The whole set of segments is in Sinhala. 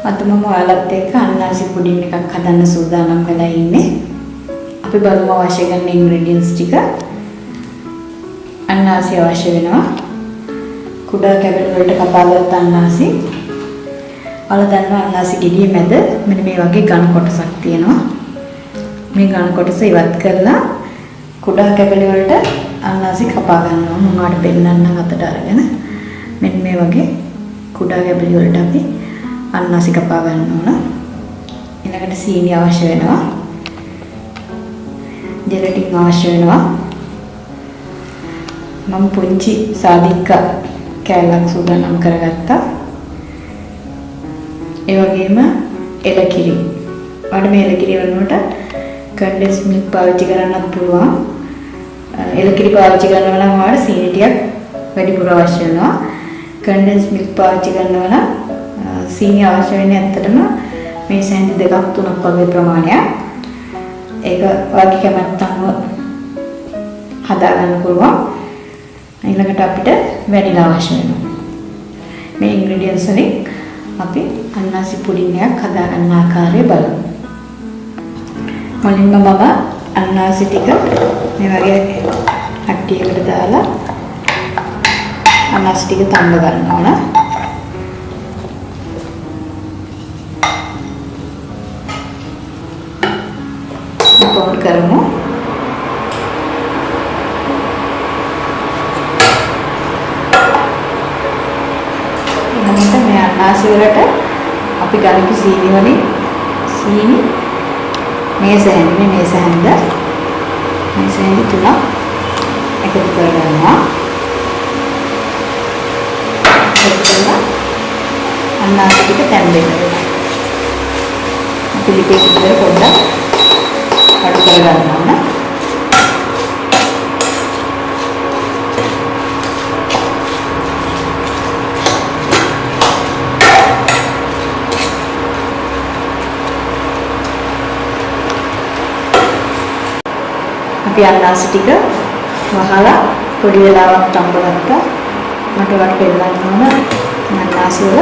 අද මම ඔයාලත් එක්ක අන්නාසි පුඩින් එකක් හදන්න සූදානම් වෙලා ඉන්නේ. අපි බලමු අවශ්‍ය කරන ඉන්ග්‍රීඩියන්ට්ස් ටික. අන්නාසි අවශ්‍ය වෙනවා. කුඩා කැබලි වලට කපාගත් අන්නාසි. ඔයාලා දන්නවා අන්නාසි ගෙඩිය මැද මෙන්න මේ වගේ ඝන කොටසක් තියෙනවා. මේ ඝන කොටස ඉවත් කරලා කුඩා කැබලි වලට අන්නාසි කපා ගන්නවා. මම ඔයාලට පෙන්නන්නම් අතට අරගෙන. මෙන්න මේ වගේ කුඩා කැබලි වලට අපි අන්නාසි කපා ගන්න ඕන. ඊළඟට සීනි අවශ්‍ය වෙනවා. ජෙලටින් අවශ්‍ය වෙනවා. මම පුංචි සාදික්ක කෑල්ලක් සූදානම් කරගත්තා. ඒ වගේම එලකිරි. වඩ මේ එලකිරි වලට කන්ඩෙන්ස් මිල්ක් පාවිච්චි කරන්නත් පුළුවන්. එලකිරි පාවිච්චි කරනවා නම් ඔයාලට සීනි ටිකක් වැඩිපුර අවශ්‍ය වෙනවා. කන්ඩෙන්ස් මිල්ක් පාවිච්චි කරනවා නම් සීනි අවශ්‍ය වෙන්නේ ඇත්තටම මේ සැන්ඩි දෙකක් තුනක් වගේ ප්‍රමාණයක්. ඒක ඔයාගේ කැමැත්ත අනුව හදා ගන්න පුළුවන්. ඊළඟට අපිට වැනිලා අවශ්‍ය වෙනවා. මේ ඉන්ග්‍රීඩියන්ට්ස් වලින් අපි අන්නාසි පුඩින් එකක් හදා ගන්න ආකාරය බලමු. මුලින්ම මම අන්නාසි ටික මේ වගේ අට්ටියකට දාලා අන්නාසි ටික තඹ ගන්න ඕන. පොඩ් කරමු. ඊළඟට මේ අන්නාසි වලට අපි ගන්න සීනි වලින් සීනි මේ සැහැඳි තුනක් එකතු කරගන්නවා. එතකොට අන්නාසි ටික තැම්බෙනවා. අපි ලිපේ විතර පොඩ්ඩක් අඩු කරගන්න ඕන. අපි අන්නාසි ටික වහලා පොඩි වෙලාවක් තඹගත්තා. මට වට පෙන්නන්න ඕන අන්නාසි වල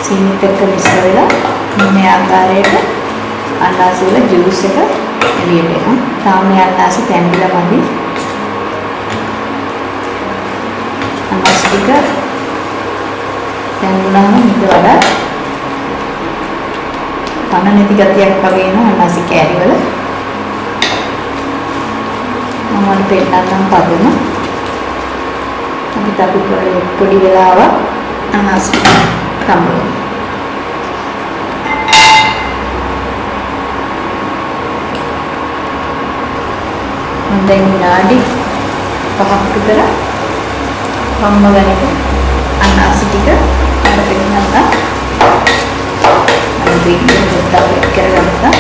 සීනිත් එක්ක මිශ්‍ර වෙලා මේ ආකාරයට අන්නාසි වල ජූස් එක එළියට එනවා. තාම මේ අන්නාසි තැඹිලා මදි. අන්නාසි ටික තැඹුණාම ඊට වඩා පණ නැති ගතියක් වගේ එනවා අන්නාසි කෑලි වල. මම පෙන්නන්නම් පදම. අපි පොඩි වෙලාවක් අන්නාසි තඹනවා. දැන් විනාඩි 5ක් විතර වම්ම ගනික අන්නාසි ටික අපිට පෙන්නනවා. අපි වීඩියෝ එකක් කරගත්තා.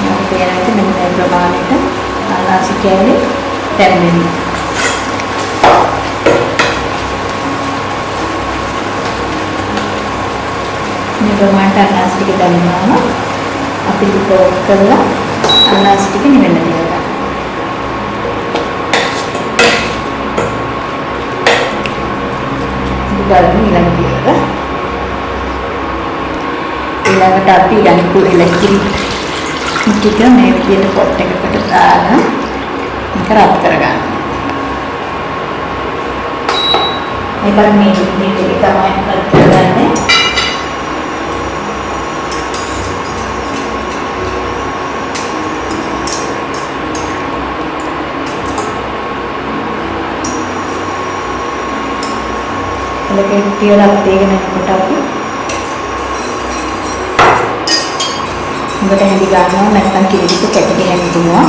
මම පෙන්නන්නේ මෙන්න මේ ප්‍රමාණයට අන්නාසි කෑලි තැම්බෙන්නේ. මේ ප්‍රමාණයට අන්නාසි ටික දැම්මම අපි ලිපෝට් කරලා අන්නාසි ටික නිවෙන්න තියලා. බලමු ඊළඟට අපි යන්කු එලකිරි ටික මේ විදිහට පොට් එකකට දාලා මේක රත් කරගන්න. මේක මේ විදිහට තමයි රත් කරගන්නේ. ලකේ තියලා තේගෙන යනකොට අපි උඹට හැදි ගන්නවා නැත්නම් කිරිටික කැටි හැදිනවා.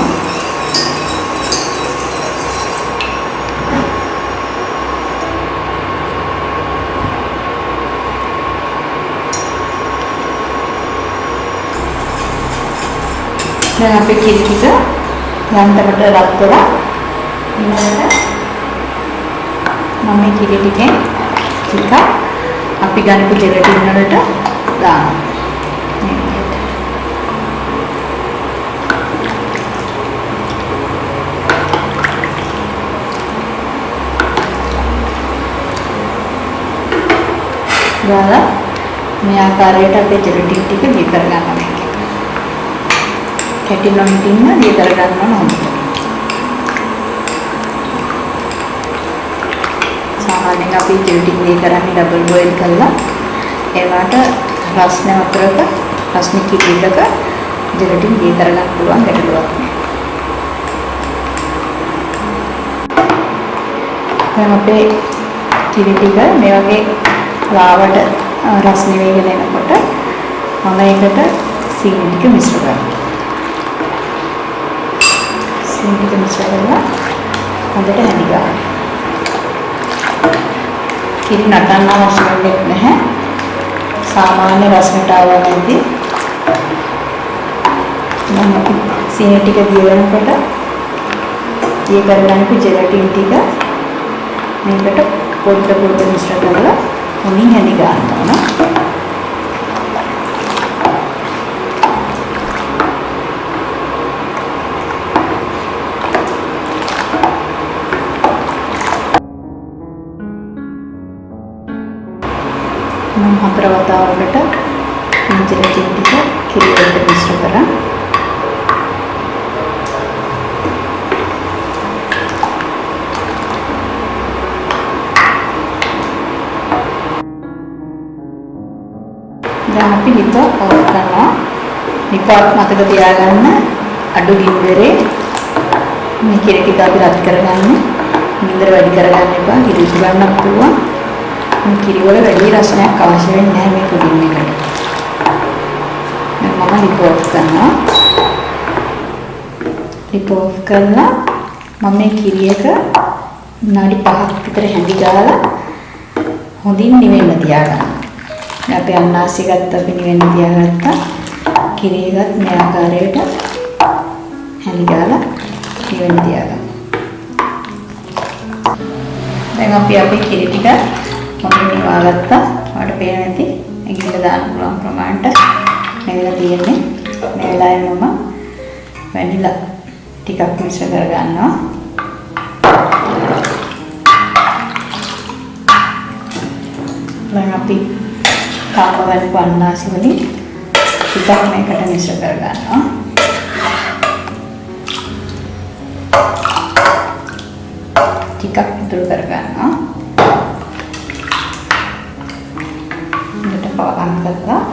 දැන් අපි කිරිටික යන්තමට රත් කරලා ඊළඟට මම මේ කිරිටිකෙන් ටික අපි ගන්නපු ජෙලටින් වලට දානවා. ගාලා මේ ආකාරයට අපේ ජෙලටින් ටික දී කර ගන්නවා මේක. කැටි නොහිටින්න දී කර ගන්නවා හොඳට. සාමාන්‍යයෙන් අපි ජෙලටින් දී කරන්නේ ඩබල් බොයිල් කරලා ඒවට රස්නේ වතුරක රස්නේ කිරියක ජෙලටින් දී කර ගන්න පුළුවන් ගැටලුවක් නෑ. දැන් අපේ කිරි ටික මේ වගේ ලාවට රස්නේ වේගෙන එනකොට මම ඒකට සීනි ටික මිශ්‍ර කරනවා. සීනි ටික මිශ්‍ර කරලා හොඳට හැදි ගන්නවා. කිරි නටන්න අවශ්‍ය වෙන්නේ නැහැ. සාමාන්‍ය රසකට ආවමදී මම සීනි ටික දියවනකොට දී කරගන්න ජෙලටින් ටික මේකට පොඩ මිශ්‍ර කරලා හොඳින් හැදි ගන්නවා. මම 4 වතාවකට ජෙලටින් ටික කිරි වලට මිශ්‍ර කරා. දැන් අපි ලිප ඔෆ් කරනවා. ලිප මතක තියාගන්න අඩු ගින්දරේ මේ කිරි ටික අපි රත් කරගන්න. ගින්දර වැඩි කරගන්න එපා. කිරි ගන්නත් පුළුවන්. මේ කිරි වල වැඩි රසණයක් අවශ්‍ය වෙන්නේ නැහැ මේ පුඩින් එකට. දැන් මම ලිප ඔෆ් කරනවා. ලිප ඔෆ් කරලා මම මේ කිරි එක විනාඩි 5ක් විතර හැඳි ගාලා හොඳින් නිවෙන්න තියාගන්නවා. අපි අන්නාසි ගත්ත අපි නිවෙන්න තියාගත්තා. කිරි එකත් මේ ආකාරයට හැඳි ගාලා නිවෙන්න තියාගන්න. දැන් අපි අපේ කිරි ටික හොඳින් නිවාගත්තා. ඔයාලට පේන නැති ඇඟිල්ල දාන්න පුළුවන් ප්‍රමාණයට මෙහෙලා තියෙන්නේ. මේ වෙලාවේ මම වැනිලා ටිකක් මිශ්‍ර කර ගන්නවා. දැන් අපි කාපවල පන්නාසි වලින් ටිකක් මේකට මිශ්‍ර කර ගන්නවා. ටිකක් ඉතුරු කර ගන්නවා. පාන් කරලා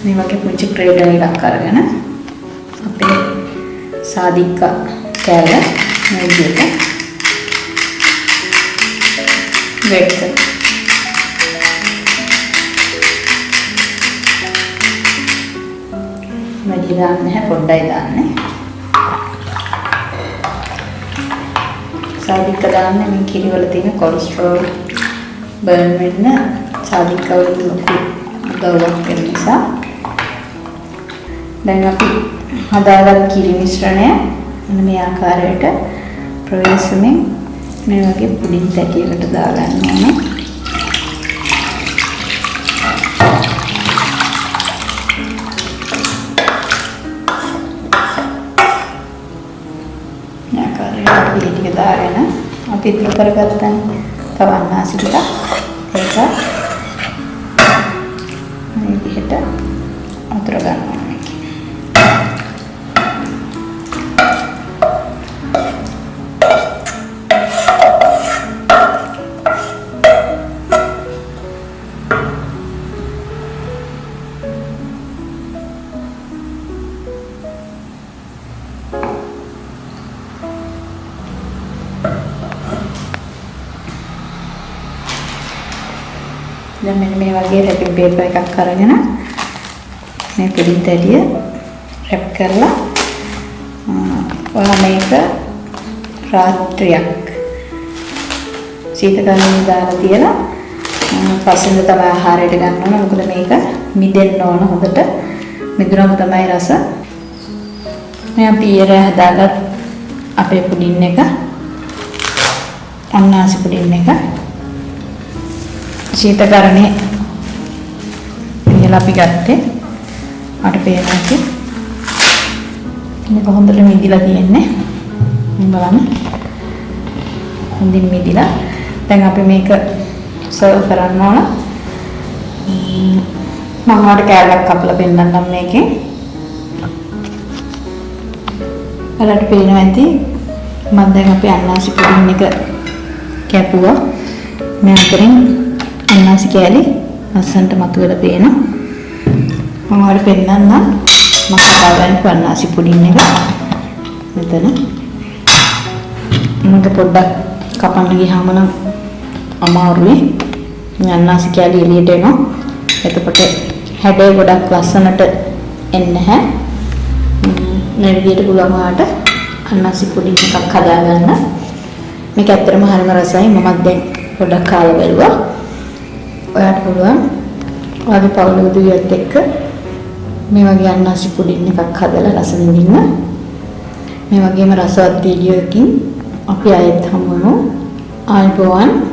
මේ වගේ පුංචි ක්‍රේඩල් එකක් අරගෙන අපේ සාදික්කා කෑල්ල මේ විදිහට වෙට් කරනවා. වැඩි දාන්න නැහැ, පොඩ්ඩයි දාන්නේ. සාදික්කා දාන්නේ මේ කිරි වල තියෙන කොලෙස්ටරෝල් බර්න් වෙන්න සාදික්කවල ලොකු උදව්වක් වෙන නිසා. දැන් අපි හදාගත් කිරි මිශ්‍රණය මෙන්න මේ ආකාරයට ප්‍රවේශමෙන් මේ වගේ පුඩින් තැටියකට දාගන්න ඕනේ. මේ ආකාරයට පිළි ටික දාගෙන අපි ඉතුරු කරගත්තා තවන්නාසි ටික ඒක මේ විදිහට අතුර ගන්නවා. දැන් මෙන්න මේ වගේ රැපින් පේපර් එකක් අරගෙන මේ පුඩින් තැටිය රැප් කරලා ඔයා මේක රාත්‍රියක් සීතකරණේ දාලා තියලා පස්සෙන්ද තමයි ආහාරයට ගන්න ඕන. මොකද මේක මිදෙන්න ඕන හොඳට. මිදුනම තමයි රස. මේ අපි ඊයේ හදාගත් අපේ පුඩින් එක අන්නාසි පුඩින් එක සීතකරණේ ඉහළ අපි ගත්තේ අර පේනකේ මේක හොඳට මිදිලා තියෙන්නේ. මේ බලන්න හොඳින් මිදිලා. දැන් අපි මේක සර්ව් කරන්න ඕන. මම ඔයාලට කෑල්ලක් කපලා පෙන්නන්නම් මේකේ. ඔයාලට පේනවා ඇති මම දැන් අපේ අන්නාසි පුඩින් එක කැපුවා. මේ අතරින් අන්නාසි කෑලි ලස්සනට මතුවලා පේනවා. මම ඔයාලට පෙන්නන්නම් මම කපාගන්න අන්නාසි පුඩින් එක. මෙතන මම පොඩ්ඩක් කපන්න ගියාම නම් අමාරුයි. අන්නාසි කෑලි එළියට එනවා. එතකොට හැඩය ගොඩක් ලස්සනට එන්නේ නැහැ. මේ විදිහට පුළුවන් ඔයාලට අන්නාසි පුඩින් එකක් හදාගන්න. මේක ඇත්තටම හරිම රසයි. මමත් දැන් පොඩ්ඩක් කාලා බැලුවා. ඔයාලට පුළුවන් ඔයාගේ පවුලේ උදවියත් එක්ක මේ වගේ අන්නාසි පුඩින් එකක් හදලා රස විඳින්න. මේ වගේම රසවත් වීඩියෝ එකකින් අපි ආයෙත් හමු වෙමු. ආයුබෝවන්.